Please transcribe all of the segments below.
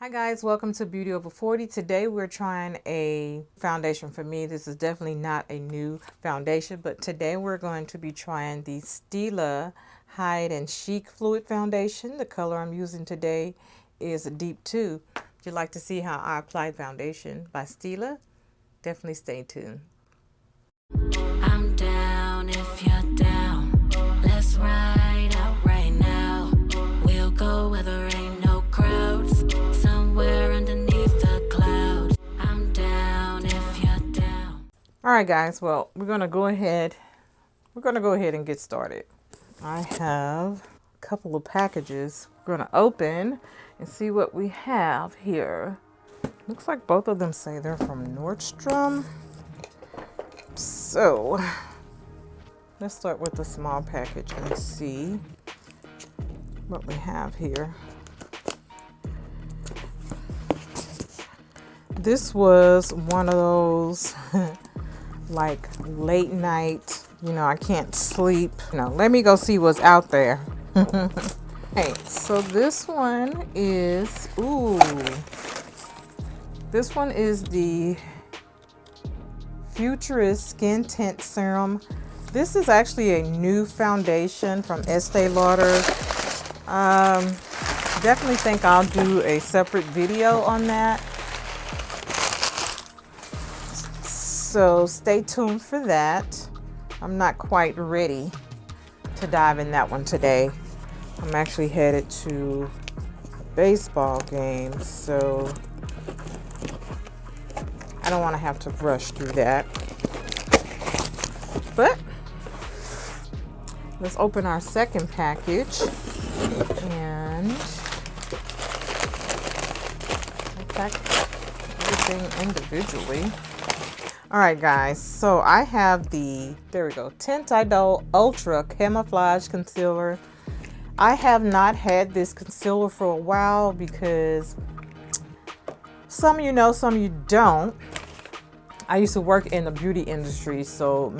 Hi guys, welcome to Beauty Over 40. Today we're trying a foundation. For me, this is definitely not a new foundation, but today we're going to be trying the Stila Hide and Chic Fluid Foundation. The color I'm using today is Deep 2. If you'd like to see how I apply foundation by Stila, definitely stay tuned. I'm down if you're down. Let's ride out right now. We'll go where there ain't no crowds. Somewhere underneath the clouds. I'm down if you're down. All right, guys. Well, we're gonna go ahead and get started. I have a couple of packages we're gonna open and see what we have here. Looks like both of them say they're from Nordstrom. So let's start with the small package and see what we have here. This was one of those like late night, I can't sleep. No, let me go see what's out there. Hey, so this one is, this one is the Futurist Skin Tint Serum. This is actually a new foundation from Estee Lauder. Definitely think I'll do a separate video on that. So stay tuned for that. I'm not quite ready to dive in that one today. I'm actually headed to a baseball game, so I don't want to have to rush through that. But let's open our second package and pack everything individually. All right, guys, so I have the, there we go, Tint Idole Ultra Camouflage Concealer. I have not had this concealer for a while because some of you know, some of you don't. I used to work in the beauty industry, so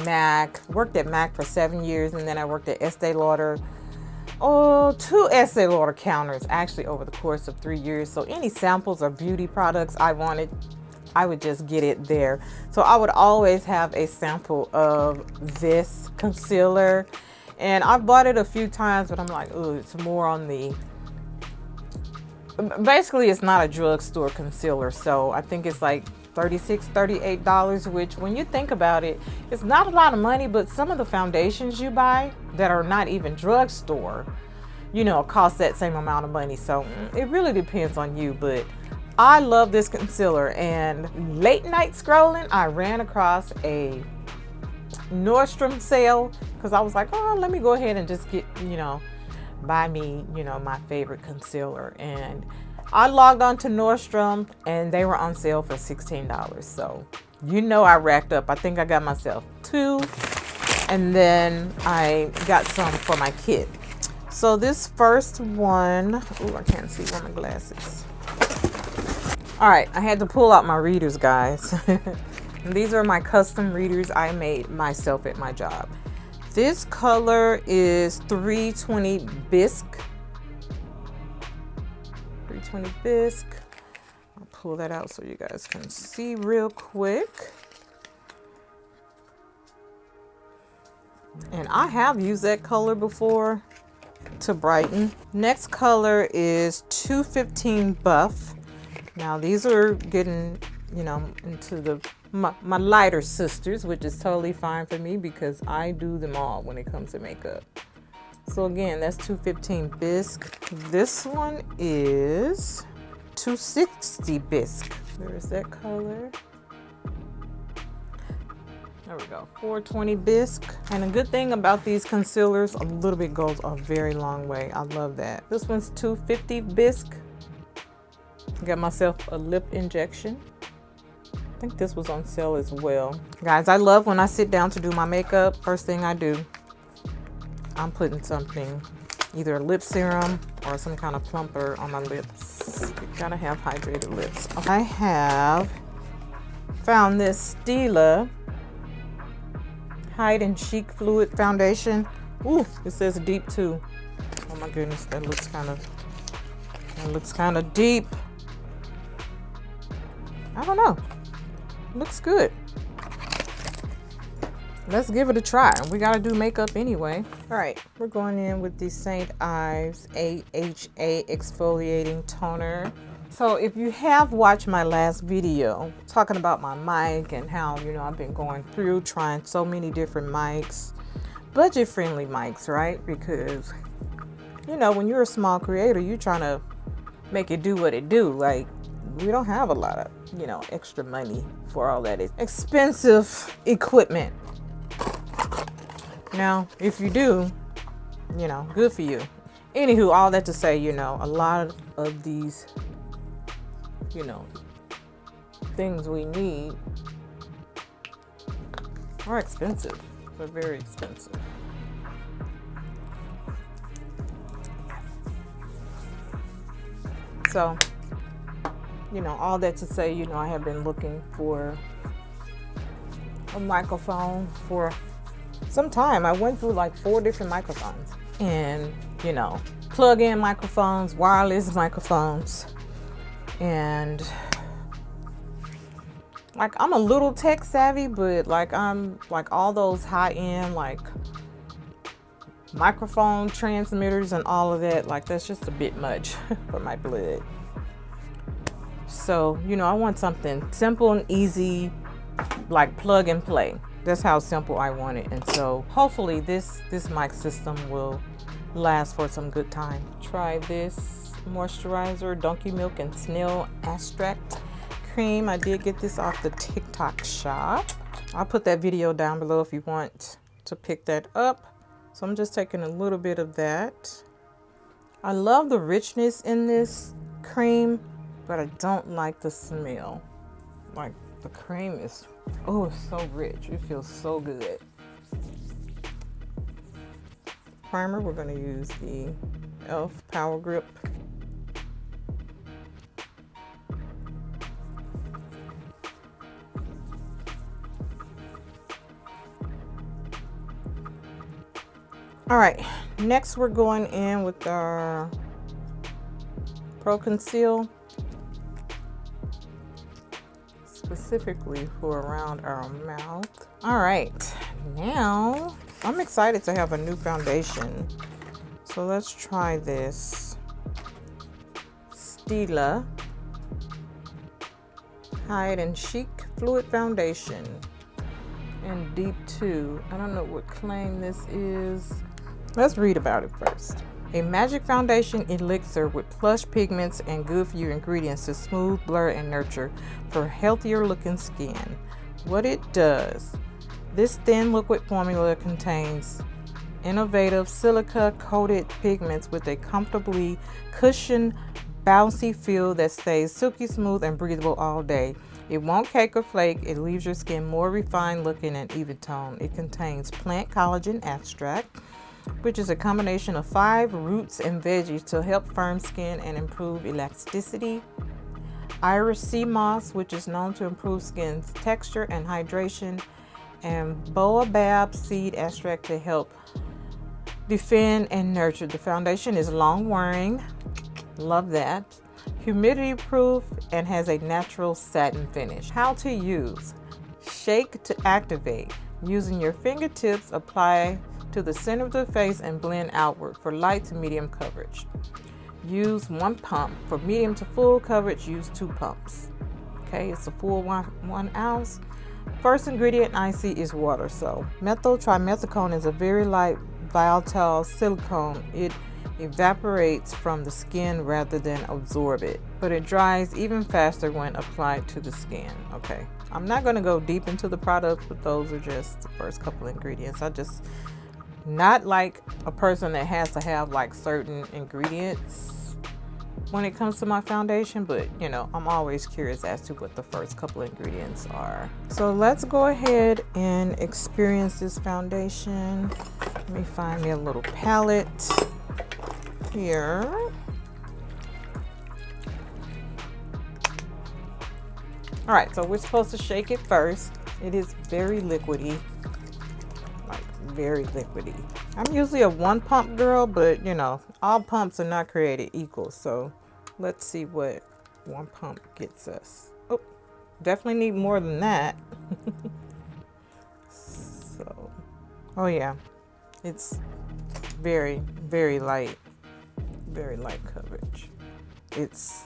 worked at Mac for 7 years, and then I worked at Estee Lauder. Oh, 2 Estee Lauder counters actually over the course of 3 years. So any samples or beauty products I wanted, I would just get it there. So I would always have a sample of this concealer, and I've bought it a few times, but I'm like, oh, it's more on the, basically it's not a drugstore concealer. So I think it's like $36, $38, which when you think about it, it's not a lot of money, but some of the foundations you buy that are not even drugstore, cost that same amount of money. So it really depends on you, but I love this concealer. And late night scrolling, I ran across a Nordstrom sale because I was like, oh, let me go ahead and just get, buy me, my favorite concealer. And I logged on to Nordstrom and they were on sale for $16. So, I racked up. I think I got myself 2, and then I got some for my kid. So this first one, I can't see with my glasses. All right, I had to pull out my readers, guys. And these are my custom readers I made myself at my job. This color is 320 Bisque. 320 Bisque. I'll pull that out so you guys can see real quick. And I have used that color before to brighten. Next color is 215 Buff. Now these are getting, into my lighter sisters, which is totally fine for me because I do them all when it comes to makeup. So again, that's 215 Bisque. This one is 260 Bisque. There's that color. There we go, 420 Bisque. And a good thing about these concealers, a little bit goes a very long way. I love that. This one's 250 Bisque. Got myself a lip injection. I think this was on sale as well. Guys, I love when I sit down to do my makeup, first thing I do, I'm putting something, either a lip serum or some kind of plumper on my lips. You gotta have hydrated lips. I have found this Stila Hide and Chic Fluid Foundation. Ooh, it says Deep 2. Oh my goodness, that looks kind of deep. I don't know. Looks good. Let's give it a try. We gotta do makeup anyway. All right, we're going in with the St. Ives AHA Exfoliating Toner. So if you have watched my last video talking about my mic and how, you know, I've been going through trying so many different mics, budget-friendly mics, right? Because, you know, when you're a small creator, you're trying to make it do what it do. Like, we don't have a lot of, you know, extra money for all that expensive equipment. Now, if you do, you know, good for you. Anywho, all that to say, you know, a lot of these, you know, things we need are expensive. They're very expensive. So, you know, all that to say, you know, I have been looking for a microphone for some time. I went through like 4 different microphones, and, you know, plug-in microphones, wireless microphones, and like, I'm a little tech savvy, but like, I'm like all those high-end like microphone transmitters and all of that, like, that's just a bit much for my blood. So, you know, I want something simple and easy, like plug and play. That's how simple I want it. And so hopefully this mic system will last for some good time. Try this moisturizer, Donkey Milk and Snail Extract Cream. I did get this off the TikTok shop. I'll put that video down below if you want to pick that up. So I'm just taking a little bit of that. I love the richness in this cream, but I don't like the smell. Like, the cream is, oh, it's so rich. It feels so good. Primer, we're going to use the e.l.f. Power Grip. All right, next we're going in with our Pro Conceal, specifically for around our mouth. All right, now I'm excited to have a new foundation. So let's try this Stila Hide and Chic Fluid Foundation in Deep 2. I don't know what claim this is. Let's read about it first. A magic foundation elixir with plush pigments and good for you ingredients to smooth, blur, and nurture for healthier looking skin. What it does: this thin liquid formula contains innovative silica coated pigments with a comfortably cushioned, bouncy feel that stays silky smooth and breathable all day. It won't cake or flake. It leaves your skin more refined looking and even toned. It contains plant collagen extract, which is a combination of 5 roots and veggies to help firm skin and improve elasticity. Iris sea moss, which is known to improve skin's texture and hydration, and baobab seed extract to help defend and nurture. The foundation is long wearing, love that, humidity proof, and has a natural satin finish. How to use: shake to activate. Using your fingertips, apply to the center of the face and blend outward for light to medium coverage. Use 1 pump. For medium to full coverage, use 2 pumps. Okay, it's a full 1 ounce. First ingredient I see is water. So methyl trimethicone is a very light volatile silicone. It evaporates from the skin rather than absorb it, but it dries even faster when applied to the skin. Okay, I'm not going to go deep into the products, but those are just the first couple ingredients. I just not like a person that has to have like certain ingredients when it comes to my foundation, but you know, I'm always curious as to what the first couple ingredients are. So let's go ahead and experience this foundation. Let me find me a little palette here. All right, so we're supposed to shake it first. It is very liquidy. Very liquidy. I'm usually a 1 pump girl, but you know, all pumps are not created equal. So let's see what 1 pump gets us. Oh, Definitely need more than that. So, oh yeah, it's very, very light coverage. It's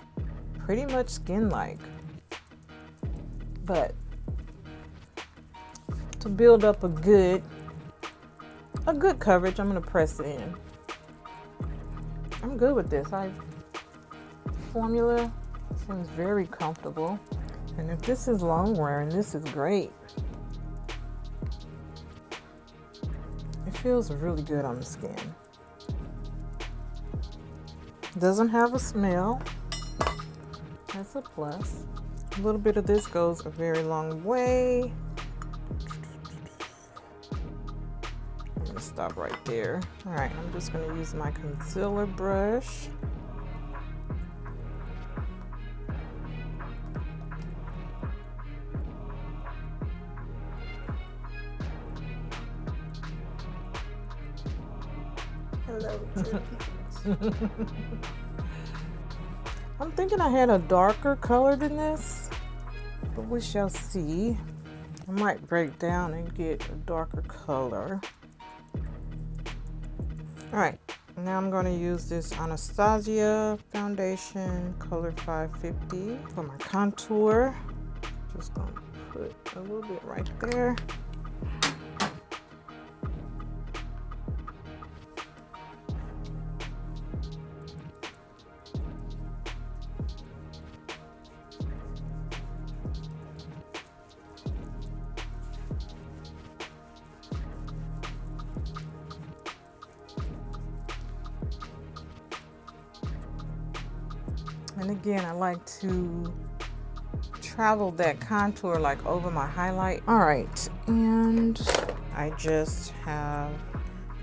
pretty much skin-like, but to build up a good coverage, I'm gonna press it in. I'm good with this. Formula seems very comfortable, and if this is Longwear, and this is great. It feels really good on the skin. Doesn't have a smell. That's a plus. A little bit of this goes a very long way. I'm gonna stop right there. All right, I'm just gonna use my concealer brush. Hello. I'm thinking I had a darker color than this, but we shall see. I might break down and get a darker color. All right, now I'm going to use this Anastasia foundation, color 550 for my contour. Just going to put a little bit right there. And again, I like to travel that contour like over my highlight. All right, and I just have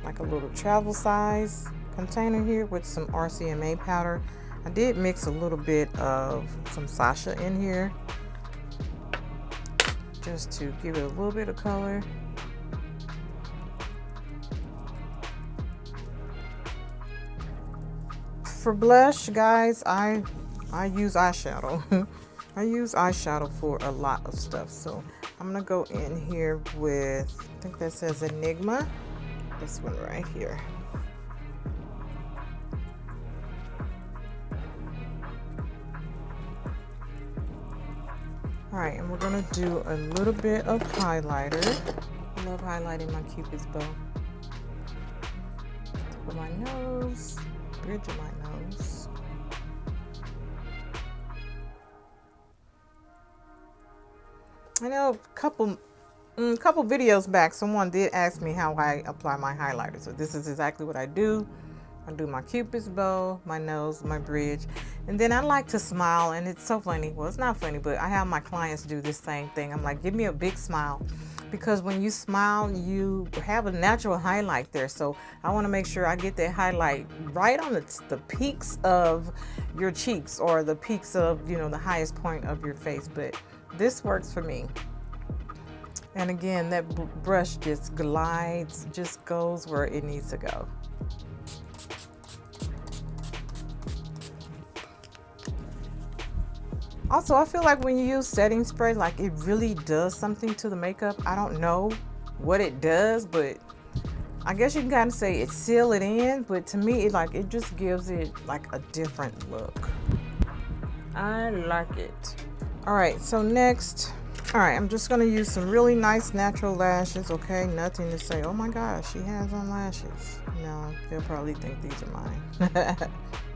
like a little travel size container here with some RCMA powder. I did mix a little bit of some Sasha in here just to give it a little bit of color. For blush, guys, I use eyeshadow. I use eyeshadow for a lot of stuff. So I'm gonna go in here with, I think that says Enigma. This one right here. All right, and we're gonna do a little bit of highlighter. I love highlighting my Cupid's bow. Tip of my nose, bridge of my nose. I know a couple videos back, someone did ask me how I apply my highlighter. So this is exactly what I do. I do my Cupid's bow, my nose, my bridge, and then I like to smile. And it's so funny. Well, it's not funny, but I have my clients do this same thing. I'm like, give me a big smile, because when you smile, you have a natural highlight there. So I want to make sure I get that highlight right on the peaks of your cheeks, or the peaks of, you know, the highest point of your face. But this works for me. And again, that brush just glides, just goes where it needs to go. Also, I feel like when you use setting spray, like it really does something to the makeup. I don't know what it does, but I guess you can kind of say it seal it in, but to me, it just gives it like a different look. I like it. All right, so next, all right, I'm just gonna use some really nice natural lashes, okay? Nothing to say, oh my gosh, she has on lashes. No, they'll probably think these are mine.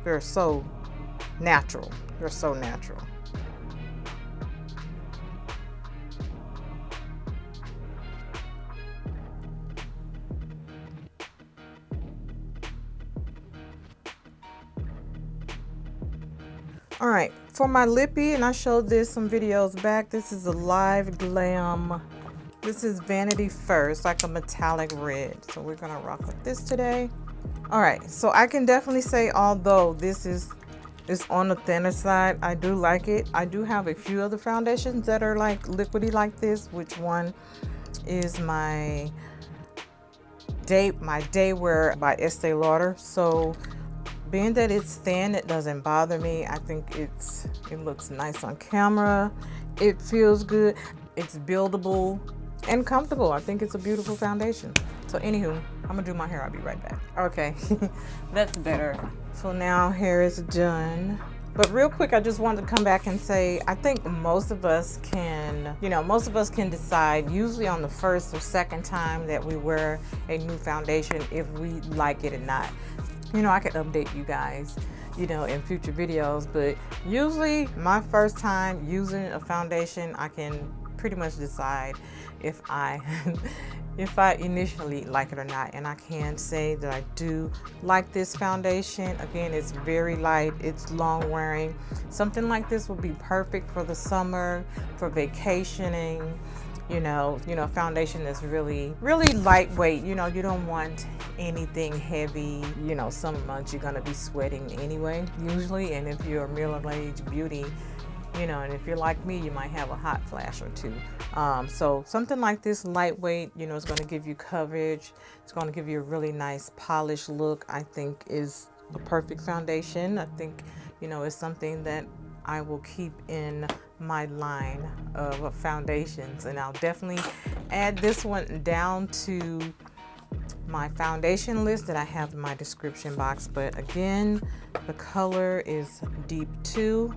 They're so natural. They're so natural. All right, for my lippy, and I showed this some videos back, this is a Live Glam. This is Vanity First, like a metallic red. So we're gonna rock with this today. All right, so I can definitely say, although this is on the thinner side, I do like it. I do have a few other foundations that are like liquidy like this, which one is my Day Wear by Estee Lauder. So being that it's thin, it doesn't bother me. I think it looks nice on camera. It feels good. It's buildable and comfortable. I think it's a beautiful foundation. So anywho, I'm gonna do my hair. I'll be right back. Okay, that's better. So now hair is done. But real quick, I just wanted to come back and say, I think most of us can, most of us can decide usually on the first or second time that we wear a new foundation if we like it or not. I could update you guys, in future videos, but usually my first time using a foundation, I can pretty much decide if I initially like it or not. And I can say that I do like this foundation. Again, it's very light, it's long wearing. Something like this would be perfect for the summer, for vacationing, foundation that's really, really lightweight. You don't want anything heavy. Some months you're gonna be sweating anyway, usually, and if you're a middle-aged beauty, and if you're like me, you might have a hot flash or two. So something like this, lightweight, is going to give you coverage. It's going to give you a really nice polished look. I think is the perfect foundation. I think, it's something that I will keep in my line of foundations, and I'll definitely add this one down to my foundation list that I have in my description box. But again, the color is Deep 2.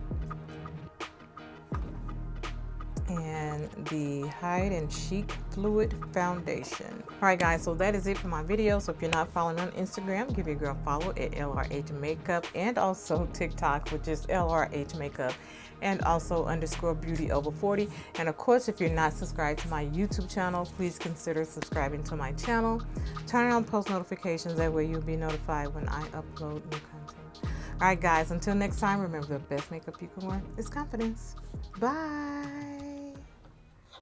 And the Hide and Chic Fluid Foundation. All right, guys, so that is it for my video. So if you're not following me on Instagram, give your girl a follow at LRH Makeup, and also TikTok, which is LRH Makeup, and also _beauty over 40. And of course, if you're not subscribed to my YouTube channel, please consider subscribing to my channel. Turn on post notifications, that way you'll be notified when I upload new content. All right, guys, until next time, remember the best makeup you can wear is confidence. Bye.